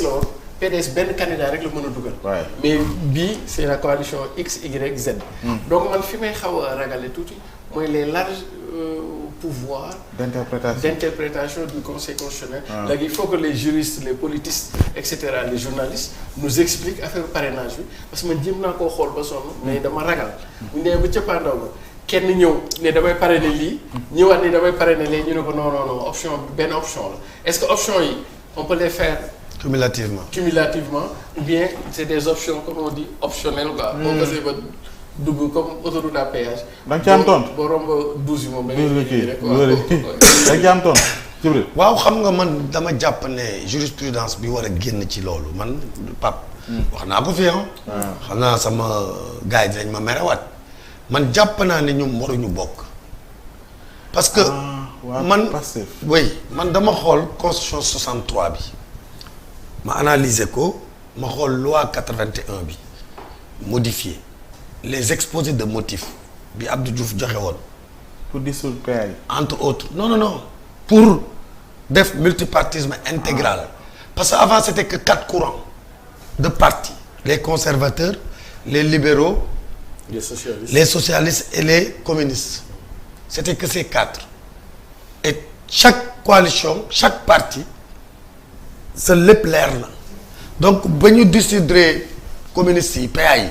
la PDS benn candidat rek la mën a dugal. mais bii c'est la coalition X Y Z. donc man fi may xaw a ragale tuuti mooy les larges pouvoirs. d'interprétation du conseil constitutionnel. léegi il faut que les juristes les politistes et cetera les journalistes nous expliquent affaire parrainage bi parce que man jéem naa koo xool ba sonn mais dama ragal. bu ñu demee ba cappaandaw ba kenn ñëw ne damay parrainer lii. ñëwaat ni damay parrainer lee ñu ne ko non non non option benn option la est-ce que option yi on peut les faire. Cumulativement ou bien c'est des options comme on dit optionnelles quoi. boo gasee ba dugg comme autoroute à péage. da nga ci am tontu boo romb 12 yi moom. da nga ci am tontu Djibril. waaw xam nga man dama jàpp ne jurisprudence bi war a génn ci loolu man Pape. wax naa ko fi xam naa sama gars yi dinañ ma merewaat man jàpp naa ne ñoom waruñu bokk. parce que man man dama xool constitution 63 bi. ma analyser ko ma xool loi 81 bi modifié les exposés de motifs bi Abdou Diouf joxe woon. pour dissoudre PA yi. entre autres non pour def multipartisme intégral parce que avant c'était que 4 courants de partis les conservateurs les libéraux les socialistes et les communistes c'était que ces 4 et chaque coalition chaque parti sa lépp leer na donc ba ñu dissoudre communistes yi PA yi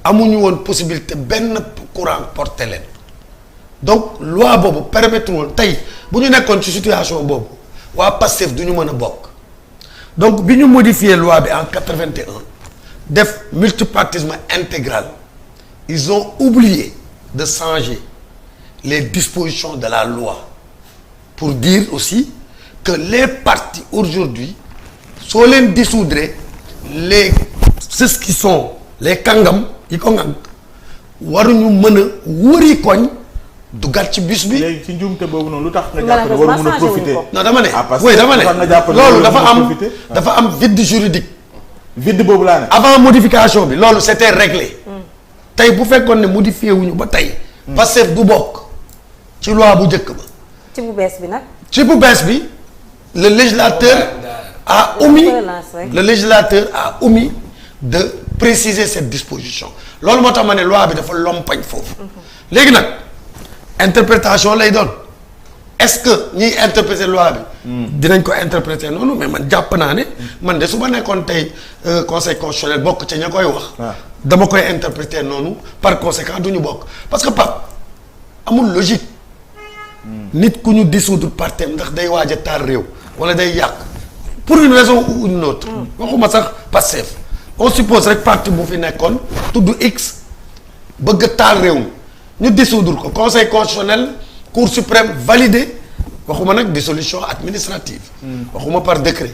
amuñu woon possibilité benn courant porté leen donc loi boobu permettre woon tey bu ñu nekkoon ci situation boobu waa Pastef du ñu mën a bokk donc bi ñu modifier loi bi en 81 def multipartisme intégral ils ont oublié de changer les dispositions de la loi pour dire aussi que les partis aujourd'hui soo leen dissoudre ceux qui sont les kàngam yi ko ngam waruñu mën a wëri koñ duggaat ci bus bi. léegi ci njuumte boobu noonu lu tax nga jàpp ne war mën a profiter. non dama ne. oui dama ne loolu dafa am vide juridique. vide boobu laa ne. avant modification bi loolu c'était réglé. tey bu fekkoon ne modifié wuñu ba tey. Pastef du bokk ci loi bu njëkk ba. ci bu bees bi nag. ci bu bees bi. le législateur a omis de préciser cette disposition loolu moo tax ma ne loi bi dafa lompañ foofu léegi nag interprétation lay doon est-ce que ñiy interpréter loi bi dinañ ko interpréter noonu mais man jàpp naa ne man de su ma nekkoon tey conseil constitutionnel bokk ca ña koy wax dama koy interpréter noonu par conséquent du ñu bokk parce que Pape amul logique nit ku ñu dissoudre parti ndax day waaj a taal réew wala day yàq pour une raison ou une autre waxuma sax Pastef on suppose rek parti bu fi nekkoon tudd X bëgg a taal réew mi ñu dissoudre ko conseil constitutionnel cour suprême validé waxuma nag dissolution administrative waxuma par décret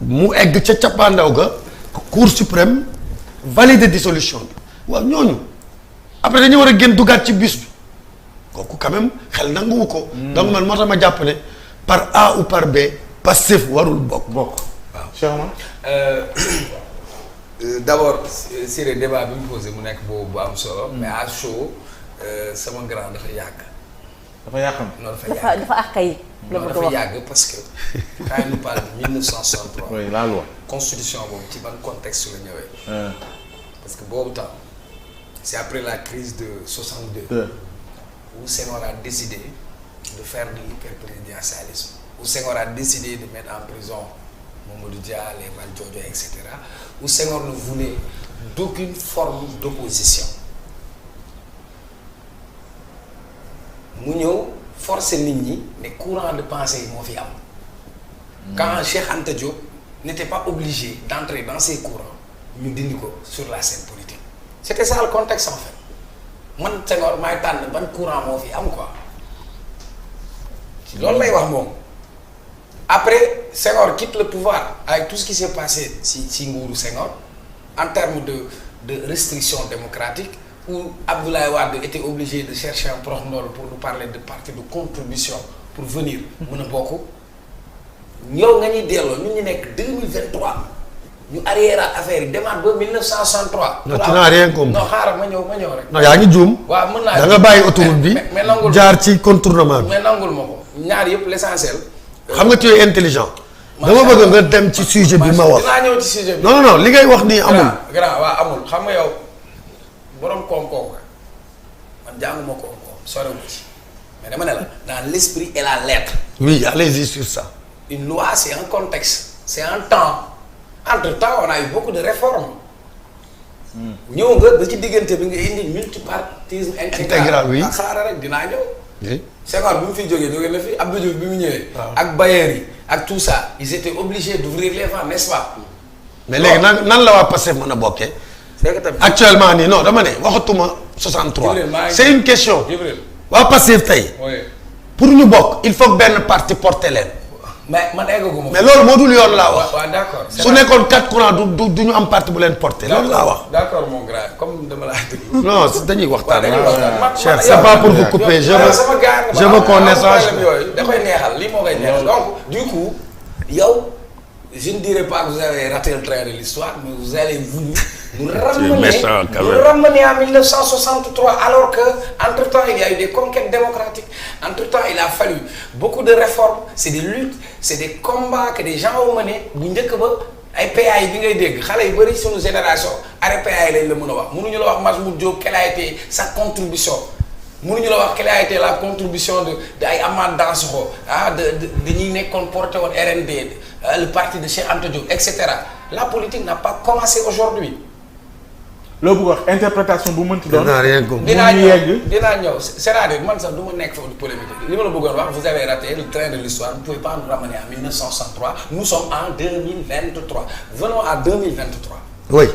mu egg ca cappaandaw ga cour suprême validé dissolution bi waaw ñooñu après dañu war a génn duggaat ci bus bi kooku quand même xel nanguwu ko donc man moo tax ma jàpp ne par A ou par B Pastef warul bokk waaw Cheikh Oumar d'abord si le débat bi mu posé mu nekk boobu bu am solo mais à chaud sama grand dafa yàgg dafa yàqam non dafa àqay non dafa yàgg parce que quand il nous parle de 1963 oui la loi constitution boobu ci ban contexte la ñëwee parce que boobu temps c'est après la crise de 62 où Senghor a décidé de faire de l'hyperprésidentialisme, où Senghor a décidé de mettre en prison Mamadou Dia, les Valdiodio, etc. Où Senghor ne voulait d'aucune forme d'opposition. mu ñëw forcer nit ñi ne courant de pensée moo fi am. Quand Cheikh Anta Diop n'était pas obligé d'entrer dans ces courants ñu dindi ko sur la scène politique. C'était ça le contexte en fait. man Senghor maay tànn ban courant moo fi am quoi loolu lay wax moom après Senghor quitte le pouvoir avec tout ce qui s'est passé si nguuru Senghor en termes de restrictions démocratiques où Abdoulaye Wade était obligé de chercher un prox ndol pour nous parler de parti de contribution pour venir mën a bokk ñëw nga ñuy delloo ñun ñu nekk 2023 ñu arrière affaire yi demaat ba 1963. non tu n'as rien compris. non xaaral ma ñëw rek. non yaa ngi juum. waaw mën naa da nga bàyyi autoroute bi. mais nangul jaar ci contournement bi. mais nangul ma ko ñaar yëpp l'essentiel. xam nga tu es intelligent. dama bëgg nga dem ci sujet bi ma wax. dinaa ñëw ci sujet bi. non li ngay wax nii amul. grand waa amul xam nga yow borom koom-koom nga man jànguma koom-koom sorewuma ci mais dama ne la dans l'esprit et la lettre. oui allez-y sur ça. Une loi c'est un contexte c'est un temps entre-temps on a eu beaucoup de réformes. ñëw nga ba ci diggante bi nga indi multipartisme intégral. oui ak xaaral rek dinaa ñëw. oui. Senghor bi mu fi jógee na fi Abdou Diouf bi mu ñëwee. ak bailleurs yi ak tout ça ils étaient obligés d'ouvrir les vannes n'est-ce pas. mais léegi nan la waa Pastef mën a bokkee. c'est que tamit actuellement nii non dama ne waxatuma 63. c'est une question. waa Pastef tey. pour ñu bokk il faut que benn parti porter leen. mais man eggaguma. mais loolu moo dul yoon laa wax. waaw d'accord. su nekkoon 4 courants du ñu am parti bu leen porter. loolu laa wax. d'accord mon grand comme dama laa déglu. non dañuy waxtaan. cher c'est pas pour vous couper je veux qu'on échange. yooyu da koy neexal lii moo koy neexal donc du coup yow je ne dirais pas que vous avez raté le train de l'histoire mais vous allez nous ramener en 1963 alors que entre-temps il y a eu des conquêtes démocratiques entre-temps il a fallu beaucoup de réformes c'est des luttes c'est des combats que des gens ont menés bu njëkk ba ay PA yi bi ngay dégg xale yu bëri suñu génération arrêt PA yi lañ la mën a wax mënuñu la wax Majmout Diop quelle a été sa contribution mënuñu la wax quelle a été la contribution de ay Amath Dansokho de ñuy nekkoon porté woon RND le parti de Cheikh Anta Diop et cetera la politique n'a pas commencé aujourd'hui. loo bëgg wax interprétation bu mënti doon. dinaa ñëw c'est-à-dire man sax du ma nekk foofu di polémique li ma la bëggoon wax vous avez raté le train de l'histoire vous pouvez pas nous ramener en 1963 nous sommes en 2023 venons à 2023. oui.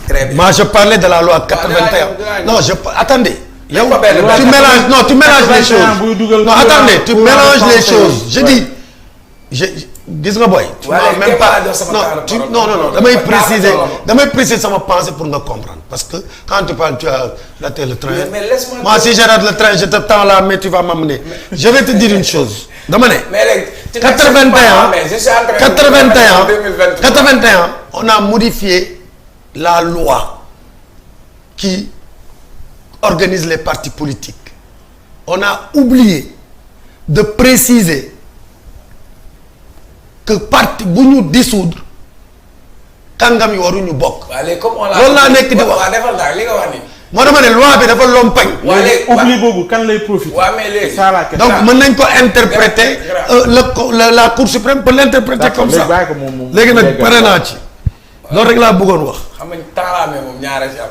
très bien moi je parlais de la loi 81. non attendez. yow tu mélanges les choses. non attendez tu mélanges les choses je dis gis nga boy. waaye même pas non damay préciser sama pensée pour nga comprendre parce que quand tu parles tu as raté le train. mais laisse-moi moi si je rate le train je te tends la main tu vas m'amener. je vais te dire une chose dama ne. mais léegi 81 on a modifié la loi qui organise les partis politiques. On a oublié de préciser que parti bu ñu dissoudre kàngam yi waruñu bokk. loolu laa nekk di wax waaw defal naa li nga wax nii. moo dama ne loi bi dafa lompañ. oubli boobu kan lay profiter. waaw mais léegi donc mën nañ ko interpréter la Cour suprême peut l'interpréter comme ça. léegi nag pare naa ci. loolu rek laa bëggoon wax. xam nga taalaame moom ñaare ci am.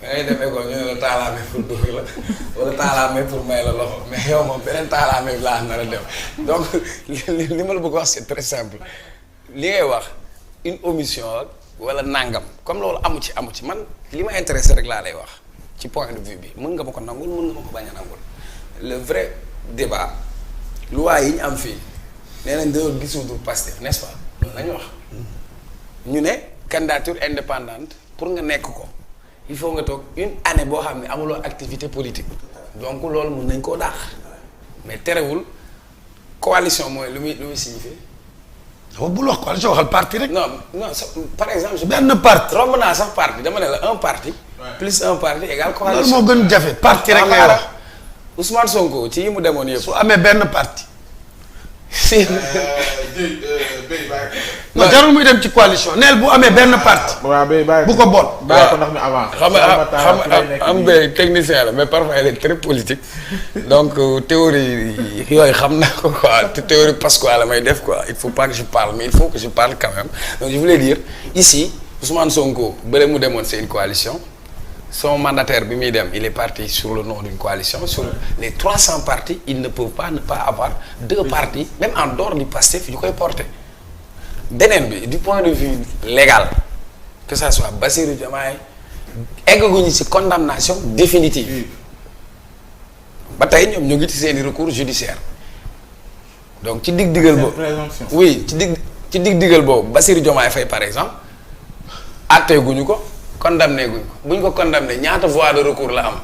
da ngay dem école ñu ne la taalaame pour dugg la wala taalaame pour may la loxo mais yow moom beneen taalaame bi laa nar a dem donc li ma la bëgg wax c'est très simple li ngay wax une omission wala nangam comme loolu amu ci man li ma intéressé rek laa lay wax ci point de vue bi mën nga ma ko nangul mën nga ma ko bañ a nangul le vrai débat loi yi ñu am fii nee nañ dañoo dissoudre Pastef n'est-ce pas loolu la ñu wax ñu ne candidature indépendante pour nga nekk ko. il faut nga toog une année boo xam ne amuloo activité politique donc loolu mën nañ koo daax mais terewul coalition mooy lu muy signifier. waaw bul wax coalition waxal parti rek. non par exemple. benn parti romb naa sax parti dama ne la un parti. plus un parti égal coalition. loolu moo gën jafe parti rek ngay wax. Ousmane Sonko ci yi mu demoon yëpp. su amee benn parti. si. non jarul muy dem ci coalition neel bu amee benn parti. bu ko boot. bàyyi ko ndax ñu avance. xam nga technicien la mais parfois il est très politique donc théorie yooyu xam naa ko quoi théorie Pasqua la may def quoi il faut pas que je parle mais il faut que je parle quand même donc je voulais dire ici Ousmane Sonko bële mu demoon c'est une coalition son mandataire bi muy dem il est parti sur le nom d'une coalition sur les 300 partis ils ne peuvent pas ne pas avoir deux partis même en dehors du Pastef yu koy porter beneen bi du point de vue légal que ça soit Bassirou Diomaye eggaguñu ci condamnation définitive ba tey ñoom ñu ngi ci seeni recours judiciaire donc ci dig-digal boobu oui ci dig-digal boobu Bassirou Diomaye Faye par exemple atteeguñu ko condamné guñ ko buñ ko condamné ñaata voie de recours la am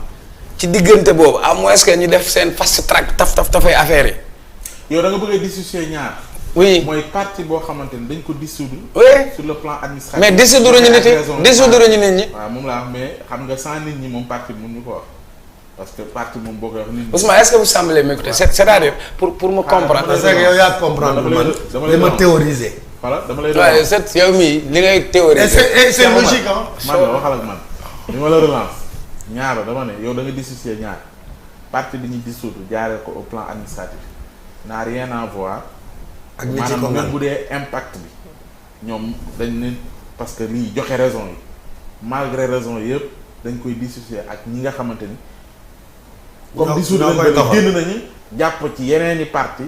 ci diggante boobu à moins que ñu def seen fast track tafay affaire yi. yow da nga bëgg a dissocier ñaar. oui mooy parti boo xamante ni dañ ko dissoudre. oui sur le plan administratif. mais dissoudre ñu nit ñi. waaw moom laa wax mais xam nga sans nit ñi moom parti bi mun ñu ko wax. parce que parti moom boo koy wax nit ñi. Ousmane, est-ce que vous semblez m'écouter? C'est-à-dire pour me comprendre. parce que yow yaa comprendre man li ma théoriser. voilà dama lay. waaye set yow mii li ngay théoriser. c'est logique ah. man la waxal ak man. li ma la relance ñaar dama ne yow da nga dissocier ñaar parti bi ñuy dissoudre jaaree ko au plan administratif n'a rien à voir. ak nit yi maanaam même bu dee impact bi ñoom dañ ne parce que lii joxe raison yi malgré raison yi yëpp dañ koy dissocier ak ñi nga xamante ni. comme dissoudre nañ ko génn nañu jàpp ci yeneen i parti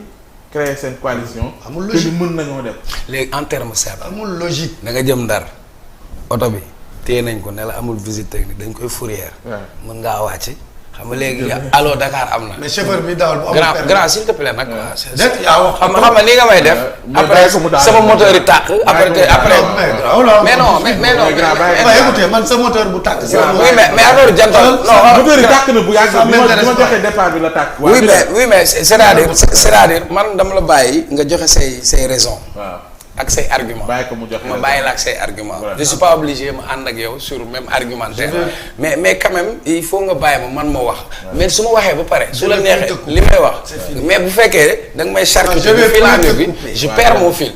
créer seen coalition. amul logique te mën nañoo dem. léegi en terme simple. amul logique. da nga jëm Ndar oto bi téye nañ ko ne la amul visite technique dañ koy fourrière. mën ngaa wàcc. xam nga léegi allo Dakar am na. mais chauffeur bi dawal bu amul permis grand s'il te plaît nag. déet yaa wax xam nga li nga may def. après sama moteur yi tàkk. après mais non mais non. écoutez man sa moteur bu tàkk. oui mais affaire jantal. non moteur yi tàkk na bu yàgg bi ma joxe départ bi la tàkk. oui mais c'est-à-dire man dama la bàyyi nga joxe say raisons. waaw. ak say argument bàyyi ko mu joxe ma bàyyi la ak say argument je suis pas obligé ma ànd ak yow sur même argumentaire mais quand même il faut nga bàyyi ma man ma wax mais su ma waxee ba pare su la neexee li may wax mais bu fekkee da nga may charcuter bi filaane bi je perds mon fil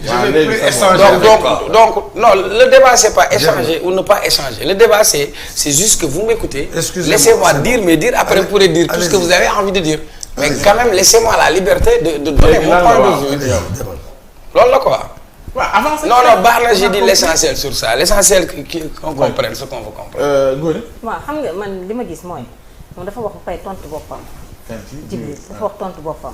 donc non le débat c'est pas échanger ou ne pas échanger le débat c'est juste que vous m'écoutez laissez-moi dire après vous pourrez dire tout ce que vous avez envie de dire mais quand même laissez-moi la liberté de donner mon point de vue loolu la quoi. non baax na j'ai dit l'essentiel sur ça l'essentiel qu'on comprenne ce qu'on veut comprendre. Ngoné. waaw xam nga man li ma gis mooy moom dafa wax ba pare tontu boppam. Djibril dafa wax tontu boppam.